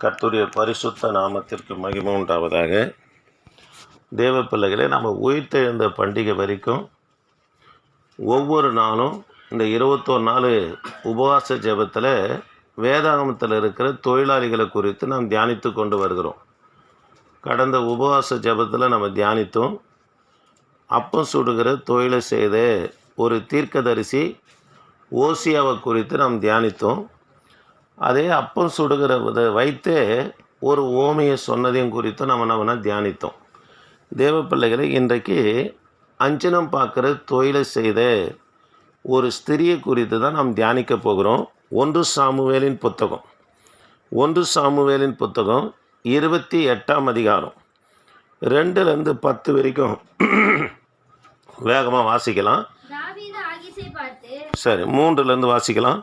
கர்த்தருடைய பரிசுத்த நாமத்திற்கு மகிமை உண்டாவதாக. தேவ பிள்ளைகளே, நம்ம உயிர்த்தெழுந்த பண்டிகை வரைக்கும் ஒவ்வொரு நாளும் இந்த 21 நாள் உபவாச ஜெபத்தில் வேதாகமத்தில் இருக்கிற தொழிலாளிகளை குறித்து நாம் தியானித்து கொண்டு வருகிறோம். கடந்த உபவாச ஜெபத்தில் நம்ம தியானித்தோம். அப்பம் சுடுகிற தொழிலை செய்த ஒரு தீர்க்கதரிசி ஓசியாவை குறித்து நாம் தியானித்தோம். அதே அப்பம் சுடுகிறத வைத்தே ஒரு ஓமையை சொன்னதையும் குறித்து நம்ம தியானித்தோம். தேவ பிள்ளைகளை, இன்றைக்கு அஞ்சனம் பார்க்குற தொழிலை செய்த ஒரு ஸ்திரியை குறித்து தான் நாம் தியானிக்க போகிறோம். 1 சாமுவேலின் புத்தகம் 28ஆம் அதிகாரம் 2-10 வரைக்கும் வேகமாக வாசிக்கலாம். சரி, 3 வாசிக்கலாம்.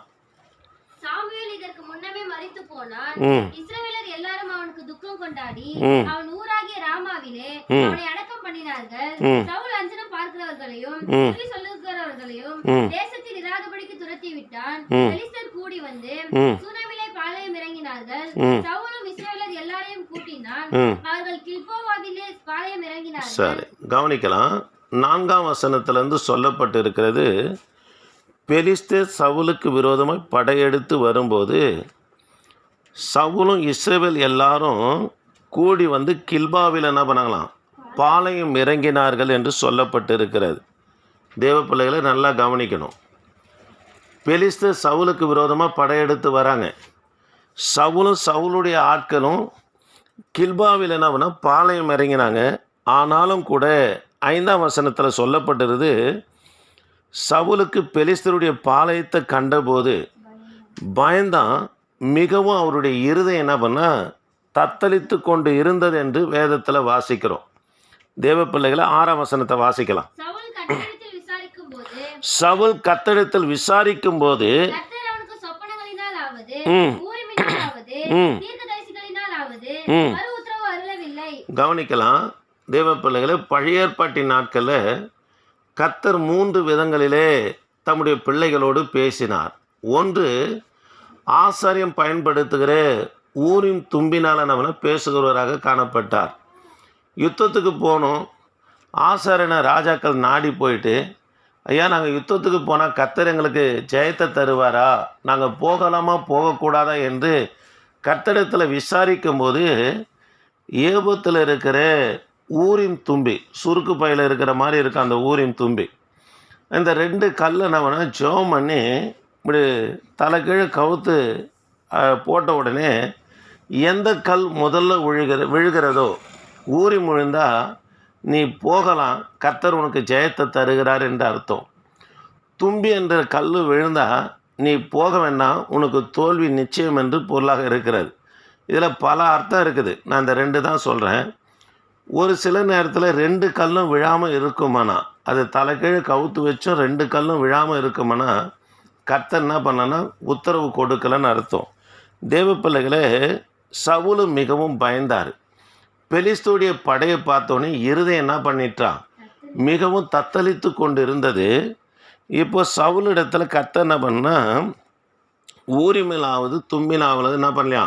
இஸ்ரவேலர் எல்லாரும் அவனுக்கு துக்கம் கொண்டாடி அவன் ஊராகிய ராமாவிலே அவனை அடக்கம் பண்ணினார்கள். சவுல் அஞ்சனம் பார்க்கிறவர்களையும் குறி சொல்லுகிறவர்களையும் தேசத்தில் இராதபடிக்கு துரத்தி விட்டான். பெலிஸ்தர் கூடி வந்து சூனமிலே பாளையம் இறங்கினார்கள். சவுலும் இஸ்ரவேலர் எல்லாரையும் கூட்டினான். அவர்கள் கில்போவாவிலே பாளையம் இறங்கினார்கள். சரி, கவனிக்கலாம். 4ஆம் வசனத்திலிருந்து சொல்லப்பட்டு இருக்கிறது, பெலிஸ்தர் சவுலுக்கு விரோதமாய் படையெடுத்து வரும்போது சவுலும் இஸ்ரவேல் எல்லாரும் கூடி வந்து கில்பாவில் என்ன பண்ணாங்களாம், பாளையம் இறங்கினார்கள் என்று சொல்லப்பட்டிருக்கிறது. தேவ பிள்ளைகளை நல்லா கவனிக்கணும். பெலிஸ்தர் சவுலுக்கு விரோதமாக படையெடுத்து வராங்க. சவுலும் சவுளுடைய ஆட்களும் கில்பாவில் என்ன பண்ணால் பாளையம் இறங்கினாங்க. ஆனாலும் கூட 5ஆம் வசனத்தில் சொல்லப்பட்டிருது, சவுலுக்கு பெலிஸ்தருடைய பாளையத்தை கண்டபோது பயந்தான், மிகவும் அவருடைய இருதயம் என்ன பண்ணால் தத்தளித்து கொண்டு இருந்தது என்று வேதத்தில் வாசிக்கிறோம். தேவ பிள்ளைகளை 6ஆம் வசனத்தை வாசிக்கலாம். சவுல் கர்த்தரிடத்தில் விசாரிக்கும் போது கவனிக்கலாம். தேவ பிள்ளைகளை, பழைய ஏற்பாட்டின் நாட்களில் கர்த்தர் 3 விதங்களிலே தம்முடைய பிள்ளைகளோடு பேசினார். ஒன்று, ஆசாரியம் பயன்படுத்துகிற ஊரின் தும்பினால் நம்ம பேசுகிறவராக காணப்பட்டார். யுத்தத்துக்கு போகணும், ஆசாரியனை ராஜாக்கள் நாடி போயிட்டு, ஐயா நாங்கள் யுத்தத்துக்கு போனால் கர்த்தர் எங்களுக்கு ஜெயத்தை தருவாரா, நாங்கள் போகலாமா போகக்கூடாதா என்று கர்த்தரிடத்தில் விசாரிக்கும் போது ஏபத்தில் இருக்கிற ஊரின் தும்பி, சுருக்கு பையில் இருக்கிற மாதிரி இருக்க அந்த ஊரின் தும்பி, இந்த 2 கல்லை நம்ம ஜெபம் பண்ணி இப்படி தலைக்கீழே கவுத்து போட்ட உடனே எந்த கல் முதல்ல விழுகிறதோ ஊறி முழுந்தால் நீ போகலாம், கர்த்தர் உனக்கு ஜெயத்தை தருகிறார் என்று அர்த்தம். தும்பி என்ற கல் விழுந்தால் நீ போக வேண்டாம், உனக்கு தோல்வி நிச்சயம் என்று பொருளாக இருக்கிறது. இதில் பல அர்த்தம் இருக்குது. நான் இந்த 2 தான் சொல்கிறேன். ஒரு சில நேரத்தில் 2 கல்லும் விழாமல் இருக்குமானா, அது தலைக்கீழே கவுத்து வச்சும் 2 கல்லும் விழாமல் இருக்குமானா கர்த்தர் என்ன பண்ணனா உத்தரவு கொடுக்கலன்னு அர்த்தம். தேவ பிள்ளைகளே, சவுலு மிகவும் பயந்தார். பெலிஸ்தருடைய படையை பார்த்தோன்னே இருதயம் என்ன பண்ணிட்டான், மிகவும் தத்தளித்து கொண்டு இருந்தது. இப்போ சவுலிடத்தில் கர்த்தர் என்ன பண்ணால் ஊரிமிலாவது தும்பினாவது என்ன பண்ணலையா,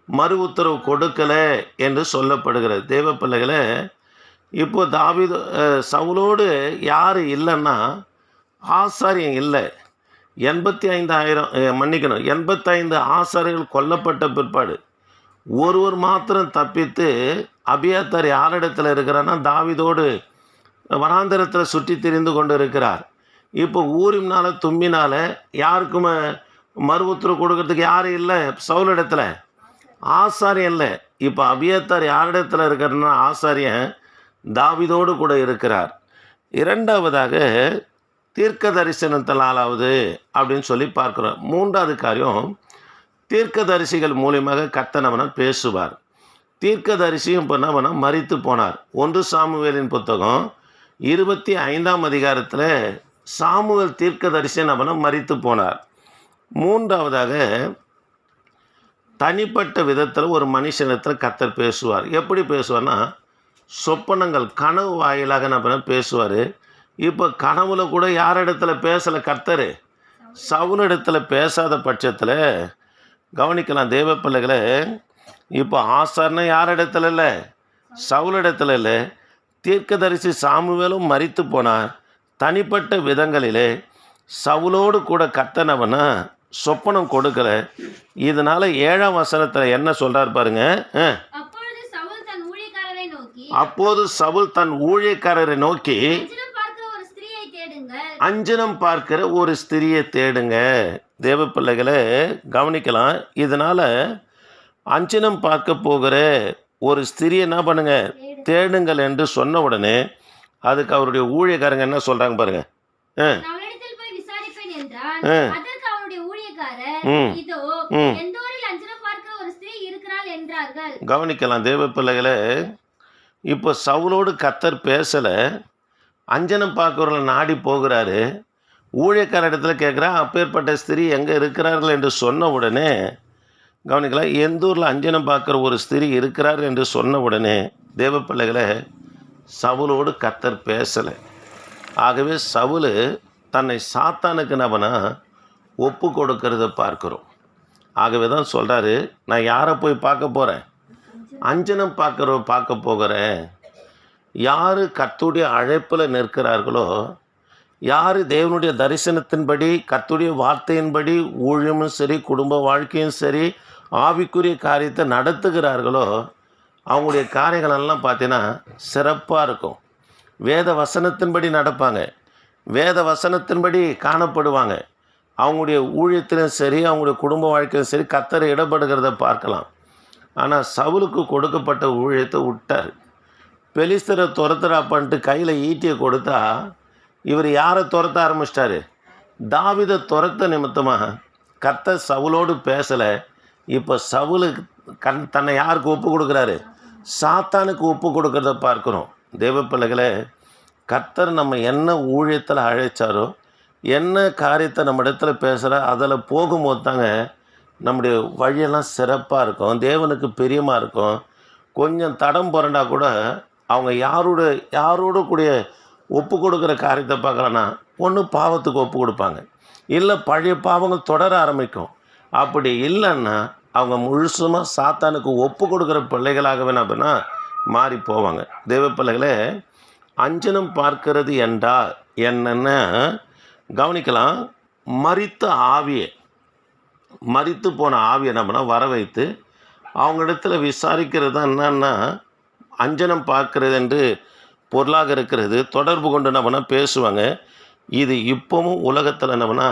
மறு உத்தரவு கொடுக்கலை என்று சொல்லப்படுகிறது. தேவ பிள்ளைகளே, இப்போ தாவீது சவுலோடு யார் இல்லைன்னா ஆசாரியம் இல்லை. 85 ஆசாரியர்கள் கொல்லப்பட்ட பிற்பாடு ஒருவர் மாத்திரம் தப்பித்து அபியாத்தார் யாரிடத்தில் இருக்கிறான்னா தாவீதோடு வனாந்தரத்தில் சுற்றி திரிந்து கொண்டு இருக்கிறார். இப்போ ஊரினால தும்பினால் யாருக்குமே மறு உத்தரவு கொடுக்கறதுக்கு யாரும் இல்லை. சவுலிடத்தில் ஆசாரியம் இல்லை. இப்போ அபியாத்தார் யாரிடத்தில் இருக்கிறன்னா ஆசாரியன் தாவீதோடு கூட இருக்கிறார். 2வதாக தீர்க்க தரிசனத்தினாலாவது அப்படின்னு சொல்லி பார்க்குறோம். 3வது காரியம், தீர்க்க தரிசிகள் மூலியமாக கர்த்தர் நம்மனை பேசுவார். தீர்க்க தரிசியும் இப்போ என்ன மரித்து போனார். 1 சாமுவேலின் புத்தகம் 25ஆம் அதிகாரத்தில் சாமுவேல் தீர்க்க தரிசி நம்மனை மரித்து போனார். 3வதாக தனிப்பட்ட விதத்தில் ஒரு மனுஷனத்தில் கர்த்தர் பேசுவார். எப்படி பேசுவார்னா சொப்பனங்கள், கனவு வாயிலாக நம்ம பேசுவார். இப்போ கனவுல கூட யாரிடத்துல பேசலை கர்த்தர், சவுலிடத்தில் பேசாத பட்சத்தில் கவனிக்கலாம். தேவ பிள்ளைகளை, இப்போ ஆசார்னா யார் இடத்துல இல்லை, சவுல் இடத்துல இல்லை. தீர்க்கதரிசி சாமுவேலும் மரித்து போனார். தனிப்பட்ட விதங்களிலே சவுலோடு கூட கத்தனவனா சொப்பனம் கொடுக்கல. இதனால 7ஆம் வசனத்தில் என்ன சொல்றார் பாருங்க. அப்பொழுது சவுல் தன் ஊழியக்காரரை நோக்கி அப்போது சவுல் தன் ஊழியக்காரரை நோக்கி அஞ்சனம் பார்க்கிற ஒரு ஸ்திரியை தேடுங்க. தேவ பிள்ளைகளை கவனிக்கலாம். இதனால அஞ்சனம் பார்க்க போகிற ஒரு ஸ்திரியை என்ன பண்ணுங்க, தேடுங்கள் என்று சொன்ன உடனே அதுக்கு அவருடைய ஊழியக்காரங்க என்ன சொல்றாங்க பாருங்க. அவனிடத்தில் போய் விசாரிப்பேன் என்றான். அதற்கு அவனுடைய ஊழியக்காரர், இதோ எந்தோரில் அஞ்சனம் பார்க்கிற ஒரு ஸ்திரீ இருக்கிறாள் என்றார்கள். கவனிக்கலாம் தேவ பிள்ளைகளை. இப்போ சவுலோடு கர்த்தர் பேசல, அஞ்சனம் பார்க்கிறவர்கள் நாடி போகிறாரு. ஊழியக்கார இடத்துல கேட்குறா, அப்பேற்பட்ட ஸ்திரீ எங்கே இருக்கிறார்கள் என்று சொன்ன உடனே கவனிக்கலாம், எந்த ஊரில் அஞ்சனம் பார்க்குற ஒரு ஸ்திரீ இருக்கிறார் என்று சொன்ன உடனே தேவ பிள்ளைகளை சவுலோடு கர்த்தர் பேசலை. ஆகவே சவுல் தன்னை சாத்தானுக்கு நம்மனா ஒப்பு கொடுக்கறத பார்க்குறோம். ஆகவே தான் சொல்கிறாரு, நான் யாரை போய் பார்க்க போகிறேன், அஞ்சனம் பார்க்க போகிறேன். யார் கர்த்தருடைய அழைப்பில் நிற்கிறார்களோ, யார் தேவனுடைய தரிசனத்தின்படி கர்த்தருடைய வார்த்தையின்படி ஊழியமும் சரி குடும்ப வாழ்க்கையும் சரி ஆவிக்குரிய காரியத்தை நடத்துகிறார்களோ அவங்களுடைய காரியங்களெல்லாம் பார்த்தீங்கன்னா சிறப்பாக இருக்கும். வேத வசனத்தின்படி நடப்பாங்க, வேத வசனத்தின்படி காணப்படுவாங்க. அவங்களுடைய ஊழியத்திலும் சரி அவங்களுடைய குடும்ப வாழ்க்கையிலும் சரி கர்த்தர் இடப்படுகிறத பார்க்கலாம். ஆனால் சவுலுக்கு கொடுக்கப்பட்ட ஊழியத்தை விட்டார். பெலிஸ்தரை துரத்துறாப்பன்ட்டு கையில் ஈட்டியை கொடுத்தா இவர் யாரை துரத்த ஆரம்பிச்சிட்டாரு, தாவீதை துரத்த நிமித்தமாக. கர்த்தர் சவுலோடு பேசலை. இப்போ சவுலு தன்னை யாருக்கு ஒப்பு கொடுக்குறாரு, சாத்தானுக்கு ஒப்பு கொடுக்கறத பார்க்குறோம். தேவ பிள்ளைகளை, கர்த்தர் நம்ம என்ன ஊழியத்தில் அழைச்சாரோ, என்ன காரியத்தை நம்ம இடத்துல பேசுகிற அதில் போகும்போது தாங்க நம்முடைய வழியெல்லாம் சிறப்பாக இருக்கும், தேவனுக்கு பிரியமாக இருக்கும். கொஞ்சம் தடம் புரண்டா கூட அவங்க யாரோடு கூடிய ஒப்பு கொடுக்குற காரியத்தை பார்க்கலன்னா ஒன்று பாவத்துக்கு ஒப்பு கொடுப்பாங்க, இல்லை பழைய பாவங்கள் தொடர ஆரம்பிக்கும். அப்படி இல்லைன்னா அவங்க முழுசுமாக சாத்தானுக்கு ஒப்பு கொடுக்குற பிள்ளைகளாகவே அப்படின்னா மாறி போவாங்க. தேவ பிள்ளைகளே, அஞ்சனம் பார்க்கிறது என்றால் என்னென்ன கவனிக்கலாம். மரித்து போன ஆவியை நம்மனா வர வைத்து அவங்க இடத்துல விசாரிக்கிறது தான் என்னன்னா அஞ்சனம் பார்க்கிறது என்று பொருளாக இருக்கிறது. தொடர்பு கொண்டு நம்மனா பேசுவாங்க. இது இப்போவும் உலகத்தில் நம்மனா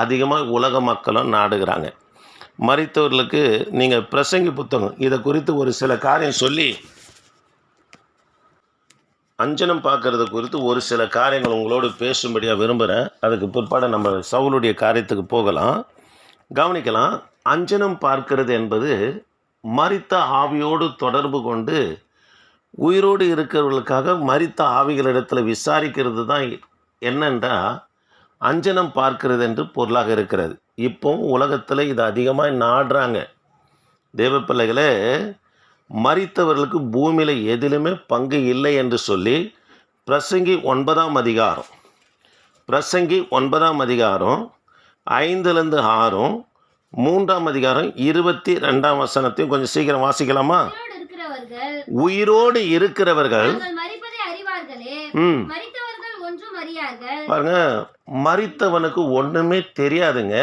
அதிகமாக உலக மக்களும் நாடுகிறாங்க. மரித்தவர்களுக்கு நீங்கள் பிரசங்கி புத்தகம் இதை குறித்து ஒரு சில காரியம் சொல்லி அஞ்சனம் பார்க்கறது குறித்து ஒரு சில காரியங்கள் உங்களோடு பேசும்படியாக விரும்புகிறேன். அதுக்கு பிற்பாடு நம்ம சவுலுடைய காரியத்துக்கு போகலாம். கவனிக்கலாம். அஞ்சனம் பார்க்கிறது என்பது மரித்த ஆவியோடு தொடர்பு கொண்டு உயிரோடு இருக்கிறவர்களுக்காக மரித்த ஆவிகளிடத்தில் விசாரிக்கிறது தான் என்னென்றா அஞ்சனம் பார்க்கிறது என்று பொருளாக இருக்கிறது. இப்போ உலகத்தில் இது அதிகமாக நாடுறாங்க. தேவ பிள்ளைகளே, மரித்தவர்களுக்கு பூமியில் எதிலுமே பங்கு இல்லை என்று சொல்லி பிரசங்கி 9ஆம் அதிகாரம் 5லேருந்து 6, 3ஆம் அதிகாரம் 22ஆம் வசனத்தையும் கொஞ்சம் சீக்கிரம் வாசிக்கலாமா? உயிரோடு இருக்கிறவர்கள் பாருங்க, மரித்தவனுக்கு ஒண்ணுமே தெரியாதுங்க.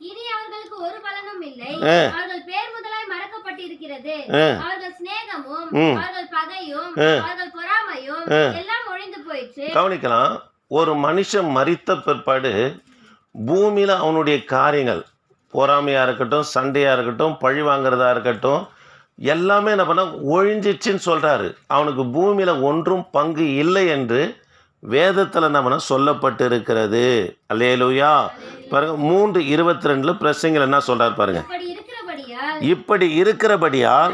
இனி அவர்களுக்கு ஒரு பலனும் இல்லை. அவர்கள் பேர் முதலாய் மறக்கப்பட்டிருக்கிறது. அவர்கள் சிநேகமும் அவர்கள் பகையும் அவர்கள் பொறாமையும் எல்லாம் ஒழிந்து போயிற்று. கவனிக்கலாம். ஒரு மனுஷன் மரித்த பிற்பாடு பூமியில அவனுடைய காரியங்கள் பொறாமையா இருக்கட்டும், சண்டையா இருக்கட்டும், பழி வாங்குறதா இருக்கட்டும், எல்லாமே என்ன பண்ண ஒழிஞ்சிச்சுன்னு சொல்றாரு. அவனுக்கு பூமியில ஒன்றும் பங்கு இல்லை என்று வேதத்தில் நம்ம சொல்லப்பட்டு இருக்கிறது. அல்லேலூயா. பாருங்க 3:22 பிரசங்கில் என்ன சொல்றாரு பாருங்க. இப்படி இருக்கிறபடியால்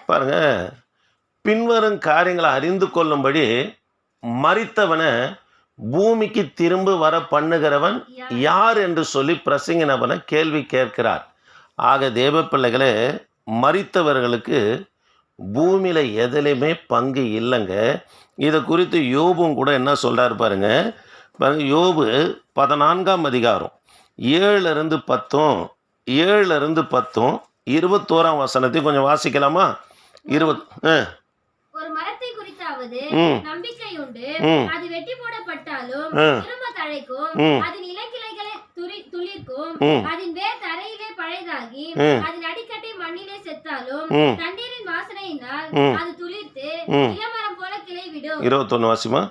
பாருங்க, பின்வரும் காரியங்களை அறிந்து கொள்ளும்படி மரித்தவனை பூமிக்கு திரும்ப வர பண்ணுகிறவன் யார் என்று சொல்லி பிரசங்கினவனை கேள்வி கேட்கிறார். ஆக தேவ பிள்ளைகளே, மரித்தவர்களுக்கு பூமியில் எதுலேயுமே பங்கு இல்லைங்க. இதை குறித்து யோபும் கூட என்ன சொல்கிறாரு பாருங்க. யோபு 14ஆம் அதிகாரம் 7 இருந்து 10 21ஆம் வசனத்தையும் கொஞ்சம் வாசிக்கலாமா? 20 ஒரு மரத்தை குறித்தாவது நம்பிக்கை உண்டு, அது வெட்டி போடப்பட்டாலும் திரும்ப தழைக்கும், அதன் இளங்கிளைகளை துளிர்க்கும், அதன் வேர் தரையிலே பழைதாகி, அதன் அடிக்கட்டை மண்ணிலே செத்தாலும் தண்ணீரின் வாசனையினால் அது துளிர்த்து இளமரம் போல கிளை விடும். 21 வாசிமா.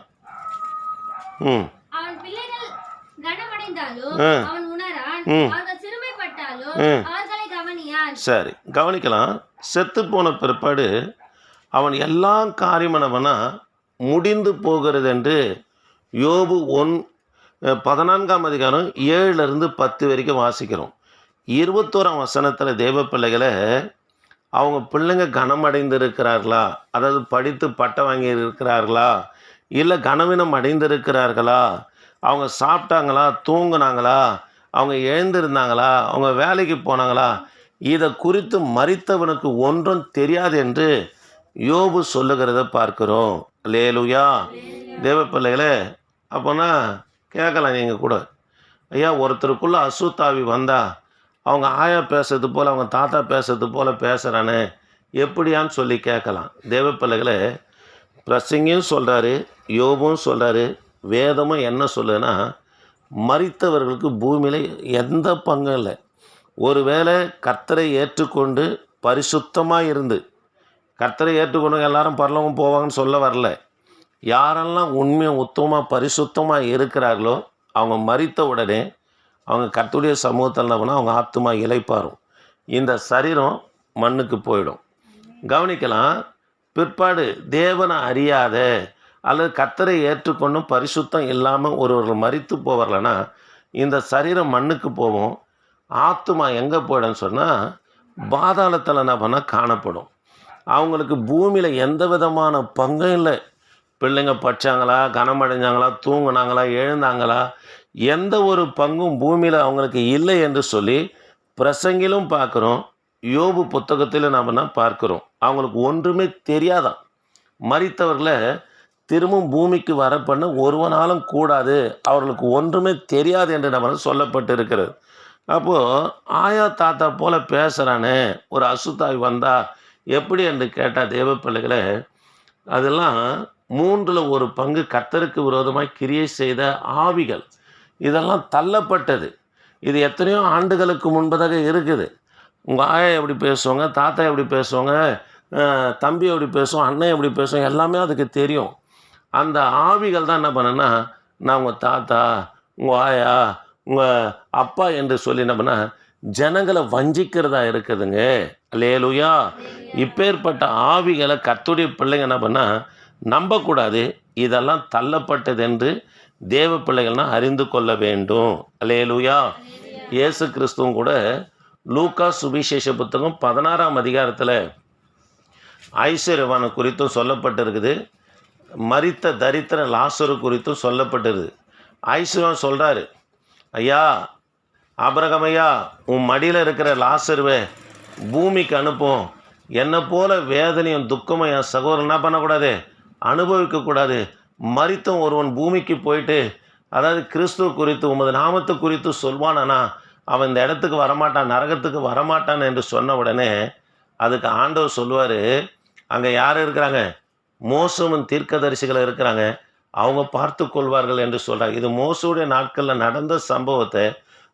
அவன் பிள்ளைகள் கனமடைந்தாலும் அவன் உணரான், அவர்கள் சிறுமைப்பட்டாலும் அவர்களை கவனியான். சரி, கவனிக்கலாம். செத்து போன பிற்பாடு அவன் எல்லா காரியமனவனா முடிந்து போகிறது என்று யோபு 14ஆம் அதிகாரம் 7 இருந்து 10 வரைக்கும் வாசிக்கிறோம். 21ஆம் வசனத்தில் தேவ பிள்ளைகளை அவங்க பிள்ளைங்க கனமடைந்து இருக்கிறார்களா, அதாவது படித்து பட்டம் வாங்கி இருக்கிறார்களா, இல்லை கனவீனம் அடைந்திருக்கிறார்களா, அவங்க சாப்பிட்டாங்களா, தூங்குனாங்களா, அவங்க எழுந்திருந்தாங்களா, அவங்க வேலைக்கு போனாங்களா, இதை குறித்து மரித்தவனுக்கு ஒன்றும் தெரியாது என்று யோபு சொல்லுகிறத பார்க்கிறோம். அல்லேலூயா. தேவ பிள்ளைகளே, அப்போனா கேட்கலாம் நீங்கள் கூட, ஐயா ஒருத்தருக்குள்ளே அசுத்தாவி வந்தால் அவங்க ஆயா பேசுறது போல் அவங்க தாத்தா பேசுறது போல் பேசுகிறானே எப்படியான்னு சொல்லி கேட்கலாம். தேவ பிள்ளைகளே, பிரசங்கியும் சொல்கிறாரு, யோபும் சொல்கிறாரு, வேதமும் என்ன சொல்லுன்னா, மரித்தவர்களுக்கு பூமியில் எந்த பங்கும் இல்லை. ஒருவேளை கர்த்தரை ஏற்றுக்கொண்டு பரிசுத்தமாக இருந்து, கர்த்தரை ஏற்றுக்கொண்டு எல்லாரும் பரலோகம் போவாங்கன்னு சொல்ல வரல. யாரெல்லாம் உண்மையாக உத்தமமாக பரிசுத்தமாக இருக்கிறார்களோ அவங்க மரித்த உடனே அவங்க கர்த்தருடைய சமூகத்தில் போனால் அவங்க ஆத்துமா இளைப்பாரும், இந்த சரீரம் மண்ணுக்கு போயிடும். கவனிக்கலாம். பிற்பாடு தேவனை அறியாத அல்லது கர்த்தரை ஏற்றுக்கொண்டும் பரிசுத்தம் இல்லாமல் ஒருவர்கள் மரித்து போவார்கள்னா இந்த சரீரம் மண்ணுக்கு போவோம். ஆத்துமா எங்கே போயிடும்னு சொன்னால் பாதாளத்தில் என்ன பண்ணால் காணப்படும். அவங்களுக்கு பூமியில் எந்த விதமான பங்கும் இல்லை. பிள்ளைங்க படித்தாங்களா, கனமடைஞ்சாங்களா, தூங்குனாங்களா, எழுந்தாங்களா, எந்த ஒரு பங்கும் பூமியில் அவங்களுக்கு இல்லை என்று சொல்லி பிரசங்கிலும் பார்க்குறோம், யோபு புத்தகத்தில் நாம் பார்க்குறோம். அவங்களுக்கு ஒன்றுமே தெரியாதான். மரித்தவர்களை திரும்பவும் பூமிக்கு வர பண்ண ஒருவனாலும் கூடாது, அவர்களுக்கு ஒன்றுமே தெரியாது என்று நம்ம சொல்லப்பட்டு இருக்கிறது. அப்போது ஆயா தாத்தா போல் பேசுகிறானே ஒரு அசுத்தாய் வந்தால் எப்படி என்று கேட்டால் தேவ பிள்ளைகளை, அதெல்லாம் 1/3 கர்த்தருக்கு விரோதமாக கிரியை செய்த ஆவிகள். இதெல்லாம் தள்ளப்பட்டது. இது எத்தனையோ ஆண்டுகளுக்கு முன்பதாக இருக்குது. உங்கள் ஆயா எப்படி பேசுவாங்க, தாத்தா எப்படி பேசுவாங்க, தம்பி எப்படி பேசுவோம், அண்ணன் எப்படி பேசுவோம், எல்லாமே அதுக்கு தெரியும். அந்த ஆவிகள் தான் என்ன பண்ணுன்னா, நான் உங்கள் தாத்தா, உங்கள் ஆயா, உங்கள் அப்பா என்று சொல்லி என்ன பண்ணால் ஜனங்களை வஞ்சிக்கிறதா இருக்குதுங்க. அல்லேலூயா. இப்பேற்பட்ட ஆவிகளை கர்த்தருடைய பிள்ளைங்க என்ன பண்ணால் நம்பக்கூடாது. இதெல்லாம் தள்ளப்பட்டது என்று தேவ பிள்ளைகள்னா அறிந்து கொள்ள வேண்டும். அல்லேலூயா. இயேசு கிறிஸ்துவும் கூட லூக்கா சுவிசேஷ புத்தகம் 16ஆம் அதிகாரத்தில் ஐஸ்வர்யவானை குறித்தும் சொல்லப்பட்டிருக்குது, மரித்த தரித்திர லாசரு குறித்தும் சொல்லப்பட்டிருது. ஐஸ்வர்யவான் சொல்கிறாரு, ஐயா ஆபிரகாம் ஐயா, உன் மடியில் இருக்கிற லாசருவை பூமிக்கு அனுப்பும். என்னை போல வேதனையும் துக்கமும் என் சகோதரன் என்ன பண்ணக்கூடாது, அனுபவிக்கக்கூடாது. மரித்தும் ஒருவன் பூமிக்கு போயிட்டு அதாவது கிறிஸ்துவ குறித்து உமது நாமத்தை குறித்து சொல்வானா அவன் இந்த இடத்துக்கு வரமாட்டான், நரகத்துக்கு வரமாட்டான் என்று சொன்ன உடனே அதுக்கு ஆண்டவர் சொல்லுவார், அங்கே யார் இருக்கிறாங்க, மோசமும் தீர்க்கதரிசிகள் இருக்கிறாங்க, அவங்க பார்த்து கொள்வார்கள் என்று சொல்கிறாங்க. இது மோசவுடைய நாட்களில் நடந்த சம்பவத்தை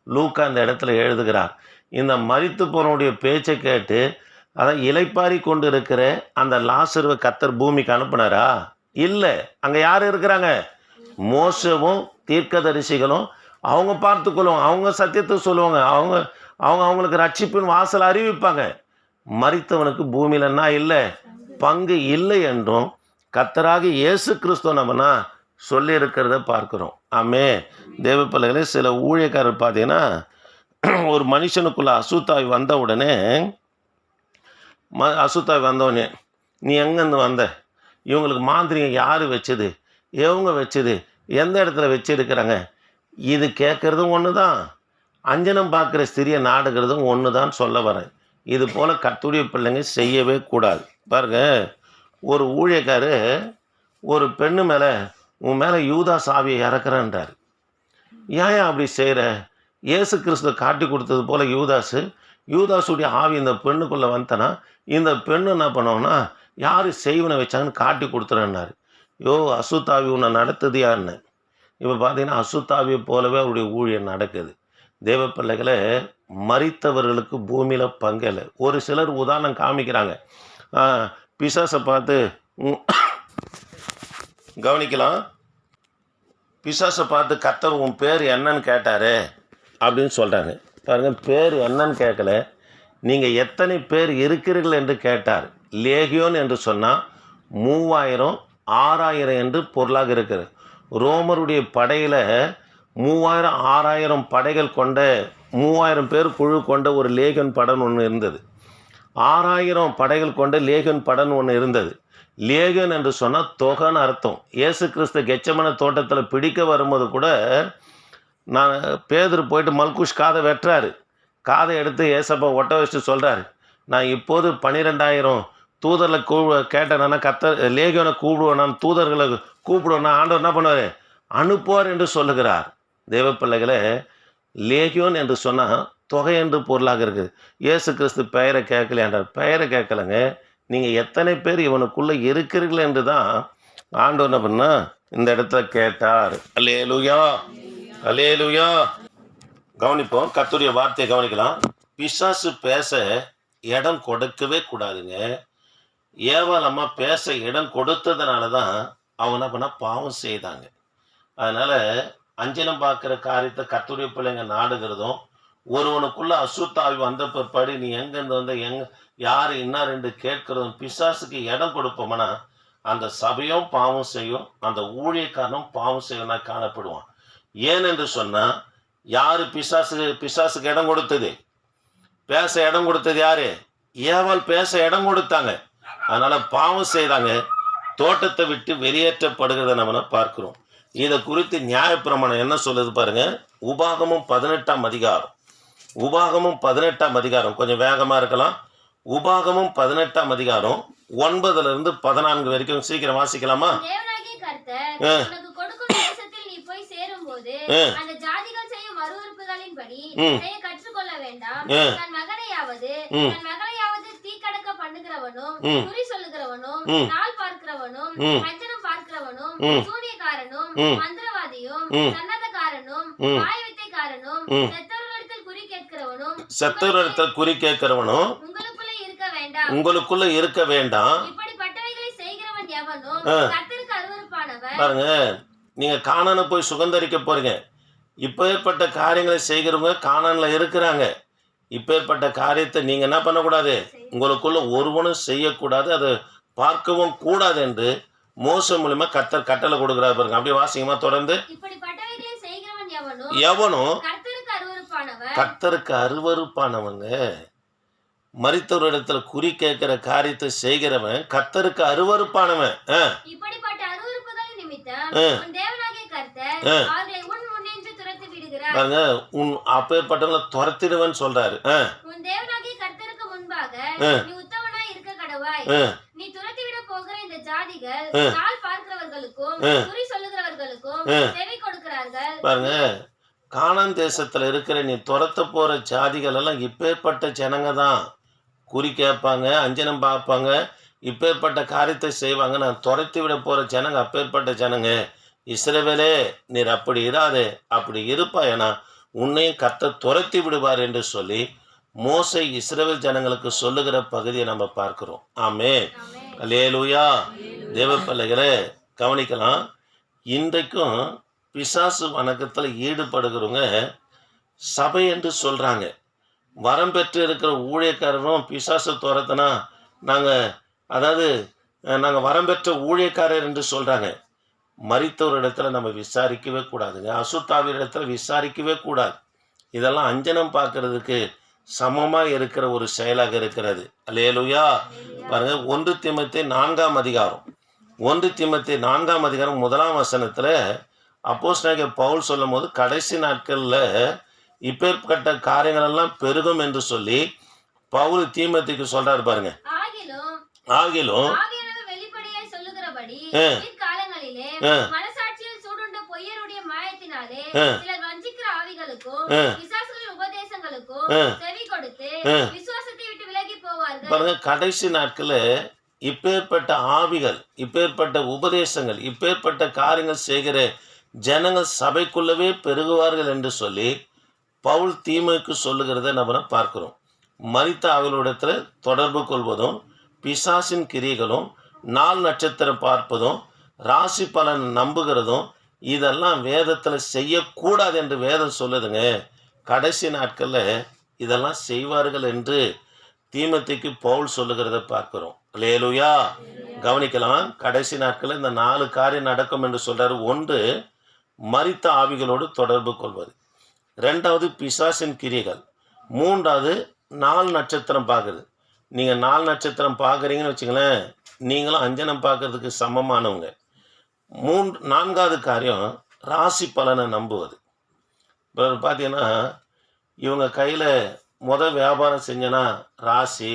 லூக்கா இந்த இடத்துல எழுதுகிறார். இந்த மரித்து போனவுடைய பேச்சை கேட்டு அதான் இலைப்பாரி கொண்டு இருக்கிற அந்த லாசருவை கர்த்தர் பூமிக்கு அனுப்புனாரா? இல்லை. அங்கே யார் இருக்கிறாங்க, மோசவும் தீர்க்கதரிசிகளும். அவங்க பார்த்துக்கொள்ளுவாங்க, அவங்க சத்தியத்தை சொல்லுவாங்க, அவங்களுக்கு ரட்சிப்பின் வாசல் அறிவிப்பாங்க. மரித்தவனுக்கு பூமியில் என்ன இல்லை, பங்கு இல்லை என்றும் கர்த்தராகி இயேசு கிறிஸ்துவ நம்மனா சொல்லி இருக்கிறத பார்க்குறோம். ஆமே தேவ பிள்ளைகளே, சில ஊழியக்காரர் பார்த்தீங்கன்னா ஒரு மனுஷனுக்குள்ள அசுத்தாய் வந்த உடனே அசுத்தாய் வந்தோடனே நீ எங்கேருந்து வந்த, இவங்களுக்கு மாந்திரிகம் யார் வச்சது, எவங்க வச்சது, எந்த இடத்துல வச்சுருக்கிறாங்க, இது கேட்குறதும் ஒன்று தான், அஞ்சனம் பார்க்குற ஸ்திரியை நாடுகிறதும் ஒன்று தான் சொல்ல வரேன். இது போல் கர்த்தருடைய பிள்ளைங்க செய்யவே கூடாது. பாருங்க, ஒரு ஊழியக்காரு ஒரு பெண்ணு மேலே உன் மேலே யூதாஸ் ஆவியை இறக்குறேன்றார். ஏன் அப்படி செய்கிற? இயேசு கிறிஸ்து காட்டி கொடுத்தது போல் யூதாஸுடைய ஆவி இந்த பெண்ணுக்குள்ளே வந்தனா இந்த பெண்ணு என்ன பண்ணோன்னா யார் செய்வனை வச்சாங்கன்னு காட்டி கொடுத்துறேன்னாரு. அசுத்தாவி உன்னை நடத்துது யாருன்னு. இப்போ பார்த்தீங்கன்னா அசுத்தாவியை போலவே அவருடைய ஊழியம் நடக்குது. தேவ பிள்ளைகளை, மரித்தவர்களுக்கு பூமியில் பங்கில்லை. ஒரு சிலர் உதாரணம் காமிக்கிறாங்க. பிசாசை பார்த்து கவனிக்கலாம். பிசாசை பார்த்து கர்த்தர் உன் பேர் என்னன்னு கேட்டார் அப்படின்னு சொல்கிறாங்க. பாருங்கள், பேர் என்னன்னு கேட்கல, நீங்கள் எத்தனை பேர் இருக்கிறீர்கள் என்று கேட்டார். லேகியோன் என்று சொன்னால் 3000 6000 என்று பொருளாக இருக்கிறது. ரோமருடைய படையில் 3000 6000 படைகள் கொண்ட 3000 பேர் குழு கொண்ட ஒரு லேகியன் படன் ஒன்று இருந்தது. 6000 படைகள் கொண்ட லேகியன் படன் ஒன்று இருந்தது. லேகியன் என்று சொன்னால் தொகைன்னு அர்த்தம். இயேசு கிறிஸ்து கெச்சமன தோட்டத்தில் பிடிக்க வரும்போது கூட நான் பேதுரு போயிட்டு மல்குஷ் காதை வெட்டுறாரு. காதை எடுத்து ஏசப்பா ஒட்ட வச்சுட்டு சொல்கிறாரு, நான் இப்போது 12000 தூதர்களை கேட்டேன்னா லேகியோனை கூப்பிடுவேன், தூதர்களை கூப்பிடுவேன்னா ஆண்டவர் என்ன பண்ணுவார்? அனுப்புவார் என்று சொல்லுகிறார். தேவ பிள்ளைகளை, லேகியோன் என்று சொன்னால் தொகை என்று பொருளாக இருக்குது. இயேசு கிறிஸ்து பெயரை கேட்கல என்றார். பெயரை கேட்கலங்க, நீங்கள் எத்தனை பேர் இவனுக்குள்ளே இருக்கிறீர்கள் என்று தான் ஆண்டவர் என்ன பண்ணா இந்த இடத்துல கேட்டார். அல்லேலூயா, அல்லேலூயா. கவனிப்போம், கர்த்தருடைய வார்த்தையை கவனிக்கலாம். பிசாசு பேச இடம் கொடுக்கவே கூடாதுங்க. ஏவாள் அம்மா பேச இடம் கொடுத்ததுனால தான் அவங்க என்ன பண்ண பாவம் செய்தாங்க. அதனால் அஞ்சனம் பார்க்குற காரியத்தை கர்த்தருடைய பிள்ளைங்க நாடுகிறதும், ஒருவனுக்குள்ளே அசுத்தாவி வந்த பிற்பாடு நீ எங்கேருந்து வந்த யார் இன்னார் என்று கேட்கிறதும், பிசாசுக்கு இடம் கொடுப்போம்னா அந்த சபையும் பாவம் செய்யும், அந்த ஊழியக்காரனும் பாவம் செய்யணும்னா காணப்படுவான். ஏனென்று சொன்னால், யார் பிசாசுக்கு இடம் கொடுத்தது? பேச இடம் கொடுத்தது யாரு? ஏவாள் பேச இடம் கொடுத்தாங்க. அதனால் பாவம் செய்தாங்க. தோட்டத்தை விட்டு வெளியேற்றப்படுகிறத நம்ம பார்க்குறோம். இதை குறித்து நியாயப்பிரமாணம் என்ன சொல்லுது பாருங்க. உபாகமும் 18ஆம் அதிகாரம். உபாகமும் 18ஆம் அதிகாரம், கொஞ்சம் வேகமாக இருக்கலாம். உபாகமும் 18ஆம் அதிகாரம் 9 to 14 வரைக்கும் சீக்கிரம் வாசிக்கலாமா? கற்றுக்கொள்ள வேண்டாம். தன் மகனையாவது தீக்கடக்க பண்ணுகிறவனும், குறி சொல்லுகிறவனும், நாள் பார்க்கிறவனும், அஞ்சனம் பார்க்கிறவனும், சூனியக்காரனும், மந்திரவாதியும், சன்னதக்காரனும், வாய்வித்தைக்காரனும், செத்தவர்களிடத்தில் குறி கேட்கிறவனும் உங்களுக்குள்ள இருக்க வேண்டாம். இப்படிப்பட்டவைகளை செய்கிறவன் எவனும் கர்த்தருக்கு அருவருப்பானவன். பாருங்க, நீங்க கானானை போய் சுகந்தரிக்க போறீங்க. இப்பேற்பட்ட காரியங்களை செய்கிறவங்க கானான்ல இருக்கிறாங்க. இப்பேற்பட்ட காரியத்தை நீங்க என்ன பண்ணக்கூடாது? உங்களுக்குள்ள ஒருவனும் செய்யக்கூடாது, அதை பார்க்கவும் கூடாது என்று மோசே மூலமா கர்த்தர் கட்டளை கொடுக்கிறார் பாருங்க. அப்படியே வாசிங்கமா தொடர்ந்து. இப்படிப்பட்டவைகளை செய்கிறவன் எவனும் கர்த்தருக்கு அருவருப்பானவங்க. மரித்தவரிடத்துல குறி கேட்கிற காரியத்தை செய்கிறவன் கர்த்தருக்கு அருவருப்பானவன். இப்படிப்பட்ட அருவருப்புகள் நிமித்தம் உன் தேவனாகிய கர்த்தர் அவர்களை உன் முன்னின்று துரத்தி விடுகிறார். பாருங்க, உன் அப்பேற்பட்டவங்களை துரத்திடுவேன்னு சொல்றாரு. உன் தேவனாகிய கர்த்தருக்கு முன்பாக நீ உத்தமனாய் இருக்க கடவாய். நீ துரத்தி விட போகிற இந்த ஜாதிகள் நாள் பார்க்கிறவர்களுக்கும் குறி சொல்லுகிறவர்களுக்கும் செவி கொடுக்கிறார்கள். பாருங்க, கானான் தேசத்துல இருக்கிற நீ துரத்த போற ஜாதிகள் எல்லாம் இப்பேற்பட்ட ஜனங்க தான். குறி கேட்பாங்க, அஞ்சனம் பார்ப்பாங்க, இப்பேற்பட்ட காரியத்தை செய்வாங்க. நான் துரத்தி விட போற ஜனங்க அப்பேற்பட்ட ஜனங்க. இஸ்ரவேலே, நீர் அப்படி இராதே, அப்படி இருப்பாயனா உன்னையும் கர்த்தர் துரத்தி விடுவார் என்று சொல்லி மோசே இஸ்ரவேல் ஜனங்களுக்கு சொல்லுகிற பகுதியை நம்ம பார்க்கிறோம். ஆமென், அல்லேலூயா. தேவ பிள்ளைகளே, கவனிக்கலாம். இன்றைக்கும் பிசாசு வணக்கத்தில் ஈடுபடுகிறவங்க சபை என்று சொல்கிறாங்க. வரம் பெற்று இருக்கிற ஊழியக்காரரும் பிசாசு துரத்தினா நாங்கள் வரம் பெற்ற ஊழியக்காரர் என்று சொல்கிறாங்க. மரித்தவர் இடத்துல நம்ம விசாரிக்கவே கூடாதுங்க. அசுத்தாவின் இடத்துல விசாரிக்கவே கூடாது. இதெல்லாம் அஞ்சனம் பார்க்கறதுக்கு சமமாக இருக்கிற ஒரு செயலாக இருக்கிறது. அல்லேலூயா. பாருங்க, 1 தீமோத்தேயு 4ஆம் அதிகாரம் 1 தீமோத்தேயு 4ஆம் அதிகாரம் 1ஆம் வசனத்தில் அப்போஸ்தலனாகிய பவுல் சொல்லும் போது, கடைசி நாட்களில் இப்பேற்பட்ட காரியங்கள் எல்லாம் பெருகும் என்று சொல்லி பவுல் தீமோத்தேயுக்கு சொல்றாரு பாருங்க. ஆகிலும் ஆவியானவர் வெளிப்படையாய் சொல்லுகிறபடி ஆ. இக்காலங்களிலே ஆ. மனசாட்சியில் சூடுண்ட பொய்யருடைய மாயத்தினாலே ஆ. சிலர் வஞ்சிக்கிற ஆவிகளுக்கும் ஆ. பிசாசுகளின் உபதேசங்களுக்கும் ஆ. செவி கொடுத்து ஆ. விசுவாசத்தை விட்டு விலகி போவார்கள். பாருங்க, கடைசி நாட்களில் இப்பேற்பட்ட ஆவிகள், இப்பேற்பட்ட உபதேசங்கள், இப்பேற்பட்ட காரியங்கள் செய்கிற ஜனங்கள் சபைக்குள்ளவே பெருகுவார்கள் என்று சொல்லி பவுல் தீமைக்கு சொல்லுகிறத நம்ம பார்க்கிறோம். மரித்த ஆவிகளிடத்தில் தொடர்பு கொள்வதும், பிசாசின் கிரியைகளும், நாள் நட்சத்திரம் பார்ப்பதும், ராசி பலன் நம்புகிறதும், இதெல்லாம் வேதத்தில் செய்யக்கூடாது என்று வேதம் சொல்லுதுங்க. கடைசி நாட்களில் இதெல்லாம் செய்வார்கள் என்று தீமோத்தேயுக்கு பவுல் சொல்லுகிறத பார்க்கிறோம். அல்லேலூயா. கவனிக்கலாம், கடைசி நாட்களில் இந்த 4 காரியம் நடக்கும் என்று சொல்றாரு. 1, மரித்த ஆவிகளோடு தொடர்பு கொள்வது. 2வது, பிசாசின் கிரியைகள். 3வது, நாள் நட்சத்திரம் பார்க்குறது. நீங்கள் 4 நட்சத்திரம் பார்க்குறீங்கன்னு வச்சுங்களேன், நீங்களும் அஞ்சனம் பார்க்கறதுக்கு சமமானவங்க. 4வது காரியம், ராசி பலனை நம்புவது. இப்போ பார்த்தீங்கன்னா, இவங்க கையில் வியாபாரம் செஞ்சனா ராசி,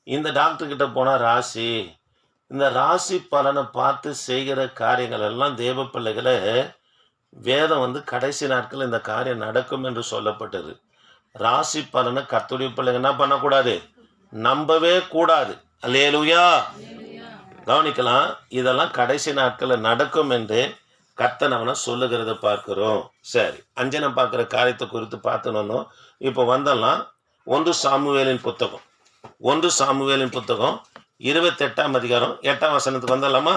இந்த டாக்டர்கிட்ட போனால் ராசி, இந்த ராசி பலனை பார்த்து செய்கிற காரியங்கள் எல்லாம் தேவ பிள்ளைகளை வேதம் கடைசி நாட்கள் இந்த காரியம் நடக்கும் என்று சொல்லப்பட்டது. ராசி பலனை கர்த்தருடைய பிள்ளைங்க என்ன பண்ணக்கூடாது? நம்பவே கூடாது. அல்லேலூயா. கவனிக்கலாம், இதெல்லாம் கடைசி நாட்களில் நடக்கும் என்று கர்த்தர் அவனை சொல்லுகிறத பார்க்கிறோம். சரி, அஞ்சனம் பார்க்குற காரியத்தை குறித்து பார்த்துனோம். இப்போ வந்தெல்லாம் 1 சாமுவேலின் புத்தகம் 28ஆம் அதிகாரம் 8ஆம் வசனத்துக்கு வந்தலாமா?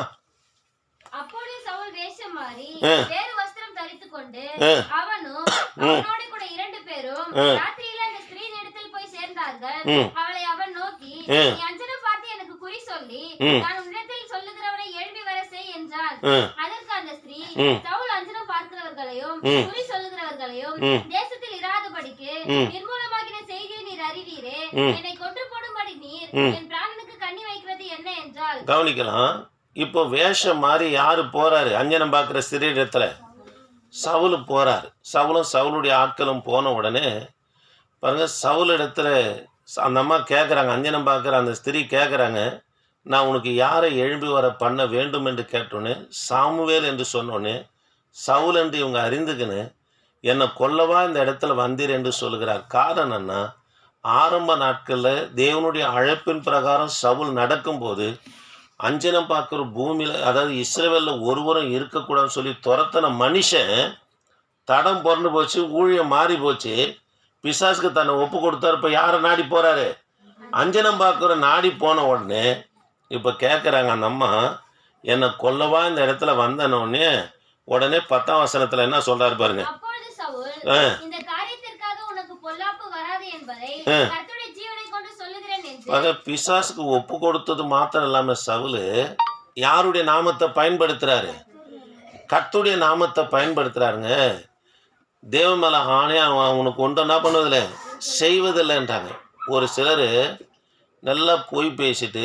அப்பொழுது சவுல் வேஷம் மாறி ஆ. வேறு வஸ்திரம் தரித்துக் கொண்டு ஆ. அவனும் அவனோடு கூட 2 பேரும் ஆ. ராத்திரியில அந்த ஸ்திரீயின் இடத்தில் போய் சேர்ந்தார்கள். ம். அவளை அவன் நோக்கி, ஆ. நீ அஞ்சனம் பார்த்து எனக்கு குறி சொல்லி ம். நான் உன்னிடத்தில் சொல்லுகிறவனை எழுப்பி வர செய் என்றான். ம். அதற்கு அந்த ஸ்திரீ, ம். சவுல் அஞ்சனம் பார்க்கிறவர்களையும் ம். குறி சொல்லுகிறவர்களையும் ம். தேசத்தில் இராதபடிக்கு ம். நிர்மூலமாகின செய்தியை நீர் அறிவீரே. ம். என்னை கொன்று போடும்படி நீர் ம். என் பிராணனுக்கு கண்ணி வைக்கிறது என்ன என்றால். கவனிக்கலாம், இப்போ வேஷம் மாறி யாரு போறாரு? அஞ்சனம் பார்க்குற ஸ்திரீடத்துல சவுல் போறாரு. சவுலும் சவுளுடைய ஆட்களும் போன உடனே பாருங்க, சவுல் இடத்துல அந்த அம்மா கேட்குறாங்க, அஞ்சனம் பார்க்குற அந்த ஸ்திரீ கேட்குறாங்க, நான் உனக்கு யாரை எழும்பி வர பண்ண வேண்டும் என்று கேட்டோன்னே சாமுவேல் என்று சொன்னோன்னே சவுல் என்று இவங்க அறிந்துக்குன்னு என்னை கொல்லவா இந்த இடத்துல வந்தீர் என்று சொல்கிறார். காரணம் என்ன? ஆரம்ப நாட்களில் தேவனுடைய அழைப்பின் பிரகாரம் சவுல் நடக்கும்போது அஞ்சனம் பார்க்குற பூமியில், அதாவது இஸ்ரவேலில் ஒருவரும் இருக்கக்கூடாதுன்னு சொல்லி துரத்தின மனுஷன் தடம் புரண்டு போச்சு, ஊழியம் மாறி போச்சு, பிசாசுக்கு தன்னை ஒப்பு கொடுத்தாரு. இப்போ யாரை நாடி போகிறாரு? அஞ்சனம் பார்க்குற நாடி போன உடனே இப்போ கேட்குறாங்க அந்த அம்மா, என்னை கொல்லவா இந்த இடத்துல வந்தனோடனே உடனே 10ஆம் வசனத்தில் என்ன சொல்கிறாரு பாருங்க. அப்பொழுது சவுல், ஆ. இந்த காரியத்திற்காக உனக்கு பொல்லாப்பு வராது என்பதை ஆ. கர்த்தருடைய ஜீவனை கொண்டு சொல்லுகிறேன் என்று. ஆக பிசாசுக்கு ஒப்பு கொடுத்தது மாத்திரம் இல்லாமல் சவுல் யாருடைய நாமத்தை பயன்படுத்துகிறாரு? கர்த்தருடைய நாமத்தை பயன்படுத்துகிறாருங்க. தேவ மேலே ஆணையாக அவனுக்கு ஒன்று என்ன பண்ணுவதில்லை, செய்வதில்லைன்றாங்க. ஒரு சிலர் நல்லா பொய் பேசிட்டு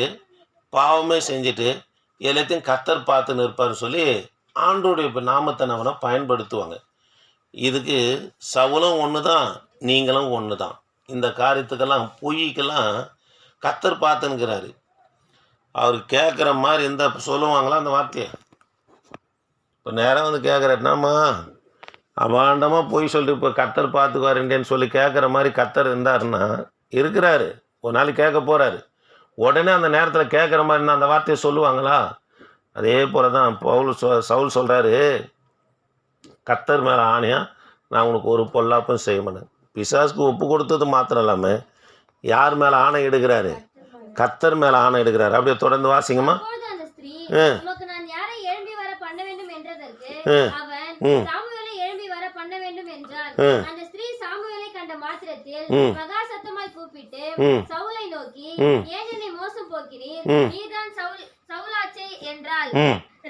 பாவமே செஞ்சுட்டு எல்லாத்தையும் கர்த்தர் பார்த்துன்னு இருப்பார்னு சொல்லி ஆண்டோடைய நாமத்தை நம்மளை பயன்படுத்துவாங்க. இதுக்கு சவுலும் ஒன்று தான், நீங்களும் ஒன்று தான். இந்த காரியத்துக்கெல்லாம் பொய்க்கெல்லாம் கர்த்தர் பார்த்துன்னுக்கிறாரு. அவர் கேட்குற மாதிரி இருந்தால் சொல்லுவாங்களா அந்த வார்த்தையை? இப்போ நேரம் கேட்குற, என்னம்மா அபாண்டமாக பொய் சொல்லிட்டு இப்போ கர்த்தர் பார்த்துக்குவாருன்றேன்னு சொல்லி கேட்குற மாதிரி கர்த்தர் இருந்தாருன்னா இருக்கிறாரு. ஒரு நாள் கேட்க போகிறாரு, உடனே அந்த நேரத்தில் கேட்குற மாதிரி இருந்தால் அந்த வார்த்தையை சொல்லுவாங்களா? அதே போல் தான் சவுல் சொல்கிறாரு, கர்த்தர் மேலே ஆணையாக நான் உனக்கு ஒரு பொல்லாப்பும் செய்ய மாட்டேன். பிசாசுக்கு ஒப்பு கொடுத்தது மாத்திரம் இல்லாமல் யார் மேலே ஆணை எடுக்கிறாரு? கர்த்தர் மேலே ஆணை எடுக்கிறாரு. அப்படியே தொடர்ந்து வாசிங்கம்மா. அப்பொழுது அந்த ஸ்திரீ, உமக்கு நான் யாரை எழும்பி வர பண்ண வேண்டும் என்றதற்கு அவன் சாமுவேலை எழும்பி வர பண்ண வேண்டும் என்றான். அந்த ஸ்திரீ சாமுவேலை கண்ட மாத்திரத்தில் மகா சத்தமாய் கூப்பிட்டு சவுலை நோக்கி, ஏன் என்னை மோசம் போக்கிறீர்? நீதான் சவுலாச்சே என்றாள்.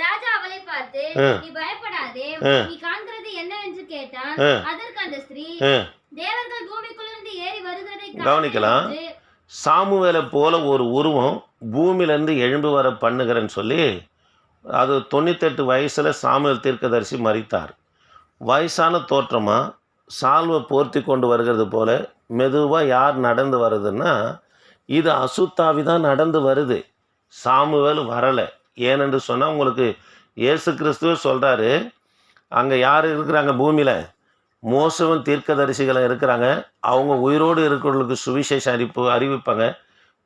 ராஜா அவளை பார்த்து, நீ பயப்படாதே, நீ காண்கிறது என்னவென்று கேட்டான். அதற்கு அந்த ஸ்திரீ, தேவர்கள் பூமிக்குள்ளிருந்து ஏறி வருகிறதை கவனிக்கலாம். சாமுவேலை போல ஒரு உருவம் பூமியிலேருந்து எழும்பி வர பண்ணுகிறேன்னு சொல்லி, அது 98 வயசில் சாமுவேல் தீர்க்கதரிசி மரித்தார். வயசான தோற்றமாக சால்வை போர்த்தி கொண்டு வருகிறது போல மெதுவாக யார் நடந்து வருதுன்னா, இது அசுத்தாவி தான் நடந்து வருது. சாமுவேல் வரலை. ஏனென்று சொன்னால் உங்களுக்கு இயேசு கிறிஸ்துவே சொல்கிறாரு, அங்கே யார் இருக்கிறாங்க பூமியில்? மோசவும் தீர்க்கதரிசிகளும் இருக்கிறாங்க. அவங்க உயிரோடு இருக்கிறவங்களுக்கு சுவிசேஷம் அறிவிப்பாங்க.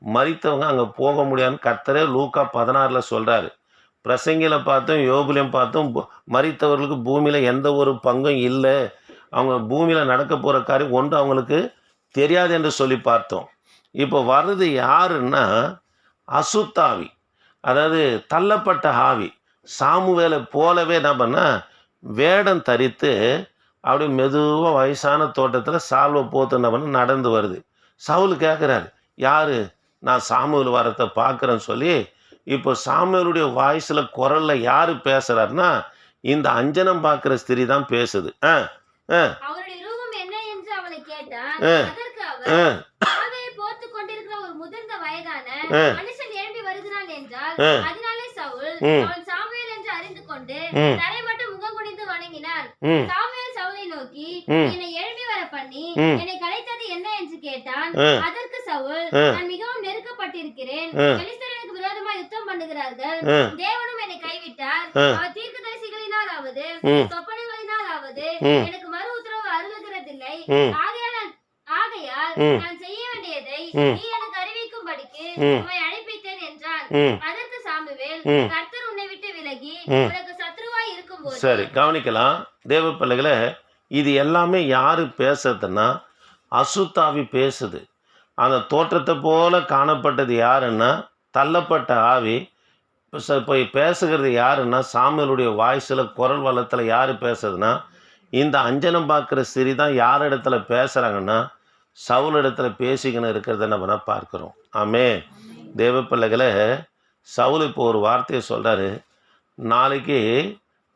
மரித்தவங்க அங்கே போக முடியாதுன்னு கர்த்தரே லூக்கா 16 சொல்கிறாரு. பிரசங்கில பார்த்தும் யோபுலையும் பார்த்தும் மரித்தவர்களுக்கு பூமியில் எந்த ஒரு பங்கும் இல்லை, அவங்க பூமியில் நடக்க போகிற காரியம் ஒன்று அவங்களுக்கு தெரியாது என்று சொல்லி பார்த்தோம். இப்போ வர்றது யாருன்னா அசுத்தாவி, அதாவது தள்ளப்பட்ட ஆவி. சாமுவேலை போலவே என்ன பண்ணால் வேடம் தரித்து அப்படி மெதுவாக வயசான தோட்டத்தில் சால்வை போத்து என்ன பண்ண நடந்து வருது. சவுல் கேட்குறாரு, யார்? நான் சாமுவேல் வரத்தை பார்க்குறேன்னு சொல்லி. இப்போ சாமுவேலுடைய வாய்ஸில் குரலில் யார் பேசுகிறாருன்னா இந்த அஞ்சனம் பார்க்குற ஸ்திரீ தான் பேசுது. அவருடைய ரூபம் என்ன என்று அவளை கேட்டான். அதற்கு அவர், பாவையை போர்த்துக் கொண்டிருக்கிற ஒரு முதிர்ந்த வயதான மனுஷன் எழும்பி வருகிறான் என்றால், அதனாலே சவுல் அவன் சாமுவேல் என்று அறிந்து கொண்டு தரை மட்டும் முகம் குனிந்து வணங்கினார். சாமுவேல் சவுலை நோக்கி, என்னை எழும்பி வர பண்ணி என்னை கலைத்தது என்ன என்று கேட்டான். அதற்கு சவுல், நான் மிகவும் நெருக்கப்பட்டிருக்கிறேன், பெலிஸ்தருக்கு விரோதமாக யுத்தம் பண்ணுகிறார்கள், தேவனும் என்னை கைவிட்டார், அவர் தீர்க்கதரிசிகளினாலாவது சொப்பனங்களினாலாவது எனக்கு மறு உத்தரவு அருளுகிறதில்லை, ஆகையால் நான் செய்ய வேண்டியதை நீ எனக்கு அறிவிக்கும்படிக்கு உம்மை அழைப்பித்தேன் என்றான். அதற்கு சாமுவேல், கர்த்தர் உன்னை விட்டு விலகி உனக்கு சத்ருவாய் இருக்கும்போது. சரி, கவனிக்கலாம் தேவ பிள்ளைகளை. இது எல்லாமே யாரு பேசுறதுன்னா அசுத்தாவி பேசுது. அந்த தோற்றத்தை போல காணப்பட்டது யாருன்னா தள்ளப்பட்ட ஆவி. போய் பேசுகிறது யாருன்னா சாமுவேலுடைய வாய்ஸில் குரல் வளத்தில் யார் பேசுறதுன்னா இந்த அஞ்சனம் பார்க்குற ஸ்திரீ தான். யார் இடத்துல பேசுகிறாங்கன்னா சவுல் இடத்துல பேசிக்கணும் இருக்கிறத நம்ம பார்க்குறோம். ஆமே தேவ பிள்ளைகளை. சவுல் இப்போ ஒரு வார்த்தையை சொல்கிறாரு, நாளைக்கு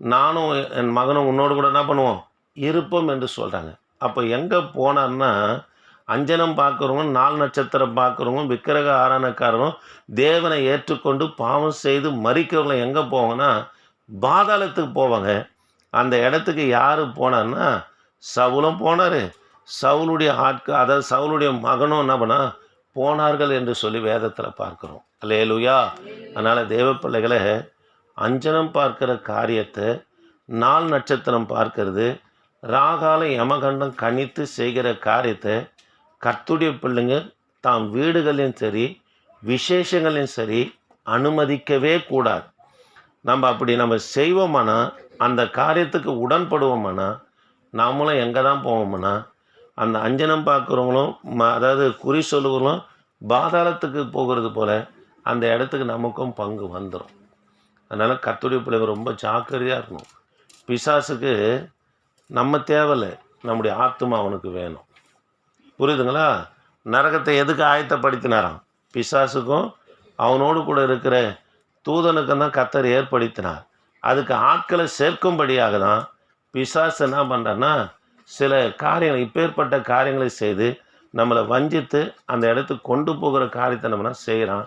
நானும் என் மகனும் உன்னோடு கூட என்ன பண்ணுவோம் இருப்போம் என்று சொல்கிறாங்க. அப்போ எங்கே போனார்னா அஞ்சனம் பார்க்குறவங்க, 4 நட்சத்திரம் பார்க்குறவங்க, விக்கிரக ஆராதனைக்காரரும், தேவனை ஏற்றுக்கொண்டு பாவம் செய்து மறிக்கிறவங்க எங்கே போவாங்கன்னா பாதாளத்துக்கு போவாங்க. அந்த இடத்துக்கு யார் போனார்னா சவுலும் போனார், சவுலுடைய ஆட்கள், அதாவது சவுலுடைய மகனும் என்ன பண்ணா போனார்கள் என்று சொல்லி வேதத்தில் பார்க்குறோம். அல்லேலூயா. அதனால் தேவ பிள்ளைகளை, அஞ்சனம் பார்க்கிற காரியத்தை 4 நட்சத்திரம் பார்க்கறது, ராகால யமகண்டம் கணித்து செய்கிற காரியத்தை கர்த்தருடைய பிள்ளைங்க தாம் வீடுகளையும் சரி விசேஷங்களையும் சரி அனுமதிக்கவே கூடாது. நம்ம செய்வோமானா, அந்த காரியத்துக்கு உடன்படுவோமானா, நாமளும் எங்கே தான் போவோம்னா அந்த அஞ்சனம் பார்க்குறவங்களும் அதாவது குறி சொல்லுவங்களும் பாதாளத்துக்கு போகிறது போல் அந்த இடத்துக்கு நமக்கும் பங்கு வந்துடும். அதனால் கர்த்தருடைய பிள்ளைங்க ரொம்ப ஜாக்கிரதையாக இருக்கணும். பிசாசுக்கு நம்ம தேவையில்லை, நம்முடைய ஆத்துமா அவனுக்கு வேணும். புரியுதுங்களா? நரகத்தை எதுக்கு ஆயத்தப்படுத்தினாராம்? பிசாசுக்கும் அவனோடு கூட இருக்கிற தூதனுக்கும் தான் கர்த்தர் ஏற்படுத்தினார். அதுக்கு ஆட்களை சேர்க்கும்படியாக தான் பிசாசு என்ன பண்ணுறான்னா சில காரியங்கள், இப்பேற்பட்ட காரியங்களை செய்து நம்மளை வஞ்சித்து அந்த இடத்துக்கு கொண்டு போகிற காரியத்தை நம்ம செய்கிறான்.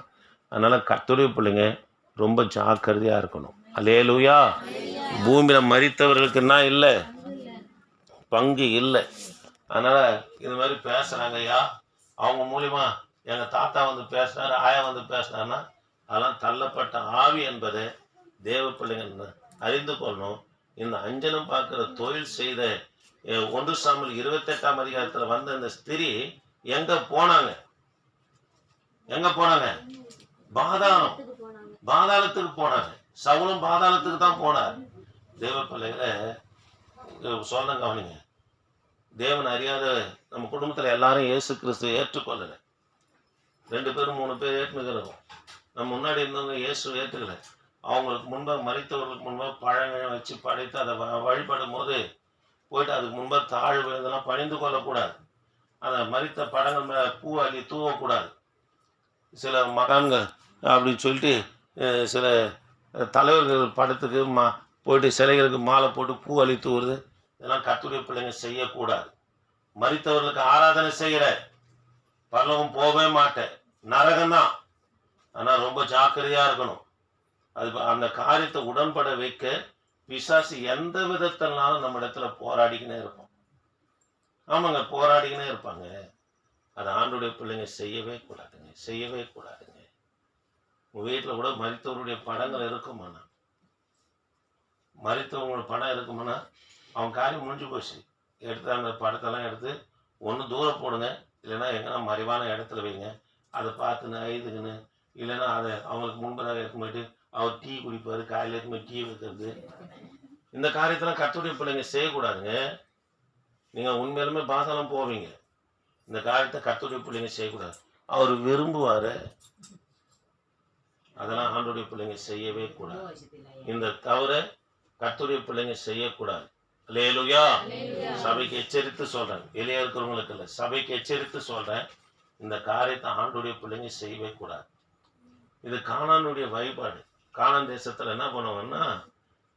அதனால் கர்த்தருடைய பிள்ளைங்க ரொம்ப ஜாக்கிரதையாக இருக்கணும். அல்லேலூயா. பூமியில் மரித்தவர்களுக்குன்னா இல்லை பங்கு இல்லை. அதனால் இது மாதிரி பேசுகிறாங்க ஐயா, அவங்க மூலிமா எங்கள் தாத்தா வந்து பேசினார், ஆயா வந்து பேசினார்னா அதெல்லாம் தள்ளப்பட்ட ஆவி என்பதை தேவ பிள்ளைங்க அறிந்து கொள்ளணும். இந்த அஞ்சனம் பார்க்குற தொழில் செய்த 1 சாமுவேல் 28ஆம் அதிகாரத்தில் வந்த இந்த ஸ்திரீ எங்கே போனாங்க? பாதாளத்துக்கு போனாங்க. சவுலும் பாதாளத்துக்கு தான் போனார். தேவ பிள்ளைகளை சொல்ல கவனிங்க. தேவன் அறியாத நம்ம குடும்பத்தில் எல்லாரும் இயேசு கிறிஸ்துவை ஏற்றுக்கொள்ளலை. 2 பேரும் 3 பேர் ஏற்றுக்கிறோம். நம்ம முன்னாடி இருந்தவங்க இயேசு ஏற்றுக்கலை. அவங்களுக்கு முன்பாக மரித்தவர்களுக்கு முன்பாக பழங்கள் வச்சு படைத்து அதை வழிபடும் போது போயிட்டு அதுக்கு முன்பாக தாழ்வு இதெல்லாம் பணிந்து கொள்ளக்கூடாது. அந்த மரித்த படங்கள் மேலே பூ அள்ளி தூவக்கூடாது. சில மகான்கள் அப்படின்னு சொல்லிட்டு சில தலைவர்கள் படத்துக்கு போயிட்டு சிலைகளுக்கு மாலை போட்டு பூ அள்ளி தூவுறது, இதெல்லாம் கர்த்தருடைய பிள்ளைங்க செய்யக்கூடாது. மரித்தவர்களுக்கு ஆராதனை செய்கிற பரலோகம் போகவே மாட்டேன், நரகம்தான். ஆனால் ரொம்ப ஜாக்கிரதையாக இருக்கணும். அது அந்த காரியத்தை உடன்பட வைக்க பிசாசு எந்த விதத்தினாலும் நம்ம இடத்துல போராடிக்கினே இருப்போம். ஆமாங்க, போராடிக்கினே இருப்பாங்க. அது ஆண்டோடைய பிள்ளைங்க செய்யவே கூடாதுங்க. உங்கள் வீட்டில் கூட மரித்தவருடைய படங்கள் இருக்குமாண்ணா, மரித்தவங்களோட படம் இருக்குமாண்ணா, அவன் காரியம் முடிஞ்சு போச்சு. எடுத்து அந்த படத்தெல்லாம் எடுத்து ஒன்று தூரம் போடுங்க, இல்லைன்னா எங்கன்னா மறைவான இடத்துல வைங்க. அதை பார்த்துன்னு ஐதுக்குன்னு, இல்லைன்னா அதை அவங்களுக்கு முன்பதாக இருக்கும் போயிட்டு அவர் டீ குடிப்பார், காலையில் இருக்கும்போது டீ வைக்கிறது, இந்த காரியத்தெல்லாம் கர்த்தருடைய பிள்ளைங்க செய்யக்கூடாதுங்க. நீங்கள் உண்மையிலுமே பாசனம் போவீங்க. இந்த காரியத்தை கர்த்தருடைய பிள்ளைங்க செய்யக்கூடாது. அவர் விரும்புவார், அதெல்லாம் ஆண்டோடைய பிள்ளைங்க செய்யவே கூடாது. இந்த தவிர கர்த்தருடைய பிள்ளைங்க செய்யக்கூடாது. அல்லேலூயா. சபைக்கு எச்சரித்து சொல்றேன், வெளியே இருக்கிறவங்களுக்கு இல்லை, சபைக்கு எச்சரித்து சொல்றேன், இந்த காரியத்தை ஆண்டோடைய பிள்ளைங்க செய்யவே கூடாது. இது கானானுடைய வழிபாடு. கானான் தேசத்துல என்ன பண்ணுவாங்கன்னா,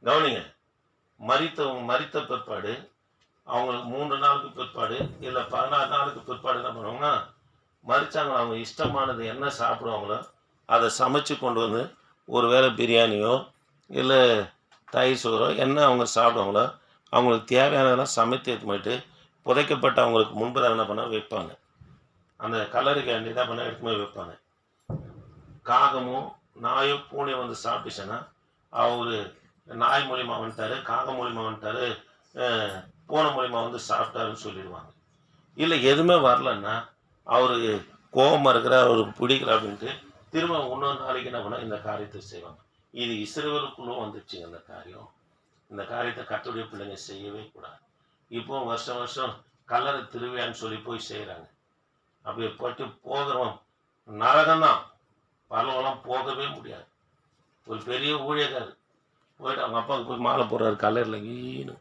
கவனிங்க, மரித்த பிற்பாடு அவங்களுக்கு 3 நாளுக்கு பிற்பாடு இல்லை 16 நாளுக்கு பிற்பாடு என்ன பண்ணுவாங்கன்னா, மரிச்சாங்க அவங்க இஷ்டமானது என்ன சாப்பிடுவாங்களோ அதை சமைச்சு கொண்டு வந்து, ஒருவேளை பிரியாணியோ இல்லை தயிர் சோறோ என்ன அவங்க சாப்பிடுவாங்களோ அவங்களுக்கு தேவையானதெல்லாம் சமைத்து எடுத்து போயிட்டு புதைக்கப்பட்ட அவங்களுக்கு முன்பதாக என்ன பண்ண வைப்பாங்க. அந்த கல்லறைக்கு வேண்டி தான் பண்ண எடுத்து போய் வைப்பாங்க. காகமும் நாயோ பூனையும் வந்து சாப்பிட்டுச்சுன்னா, அவர் நாய் மூலியமா வந்துட்டாரு, காகம் மூலியமா வந்துட்டாரு, பூனை மூலியமா வந்து சாப்பிட்டாருன்னு சொல்லிடுவாங்க. இல்லை எதுவுமே வரலன்னா அவருக்கு கோபமாக இருக்கிற, அவருக்கு பிடிக்கல அப்படின்ட்டு திரும்ப இன்னொரு நாளைக்கு என்ன பண்ணால் இந்த காரியத்தை செய்வாங்க. இது இஸ்ரவேலுக்குள்ளும் வந்துச்சுங்க இந்த காரியம். இந்த காரியத்தை கர்த்தருடைய பிள்ளைங்க செய்யவே கூடாது. இப்போ வருஷம் வருஷம் கல்லறை திருவிழான்னு சொல்லி போய் செய்கிறாங்க. அப்படி போட்டு போகிறவன் நரகம்தான், பரலோகம்லாம் போகவே முடியாது. ஒரு பெரிய ஊழியக்கார் போயிட்டு அவங்க அப்பாவுக்கு போய் மாலை போடுறாரு கல்லறையில் ஈன்னு.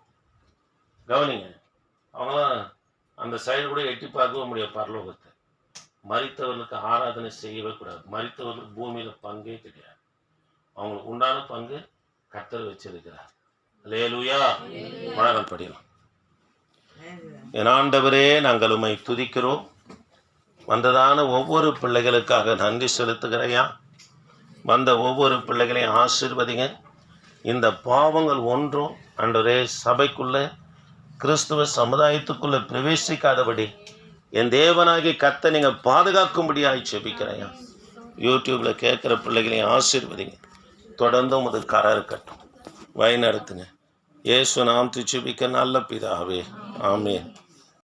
கவனிங்க, அவங்களாம் அந்த சைடு கூட எட்டி பார்க்கவே முடியாது பரலோகத்தை. மரித்தவர்களுக்கு ஆராதனை செய்யவே கூடாது. மரித்தவர்களுக்கு பூமியில் பங்கே கிடையாது. அவங்களுக்கு உண்டான பங்கு கர்த்தர் வச்சிருக்கிறார். அல்லேலூயா. மனதால் படிக்கலாம். என் ஆண்டவரே, நாங்கள் உம்மை துதிக்கிறோம். வந்ததான ஒவ்வொரு பிள்ளைகளுக்காக நன்றி செலுத்துகிறையா. வந்த ஒவ்வொரு பிள்ளைகளையும் ஆசீர்வதிங்க. இந்த பாவங்கள் ஒன்றும் ஆண்டவரே சபைக்குள்ள கிறிஸ்துவ சமுதாயத்துக்குள்ள பிரவேசிக்காதபடி என் தேவனாகி கர்த்தர் நீங்கள் பாதுகாக்கும்படியாய் செபிக்கிறையா. யூடியூப்பில் கேட்குற பிள்ளைகளையும் ஆசீர்வதிங்க. தொடர்ந்து உமது கரம் இருக்கட்டும், வழி நடத்துங்க. இயேசு நாம் துதிக்க நல்ல பிதாவே, ஆமென்.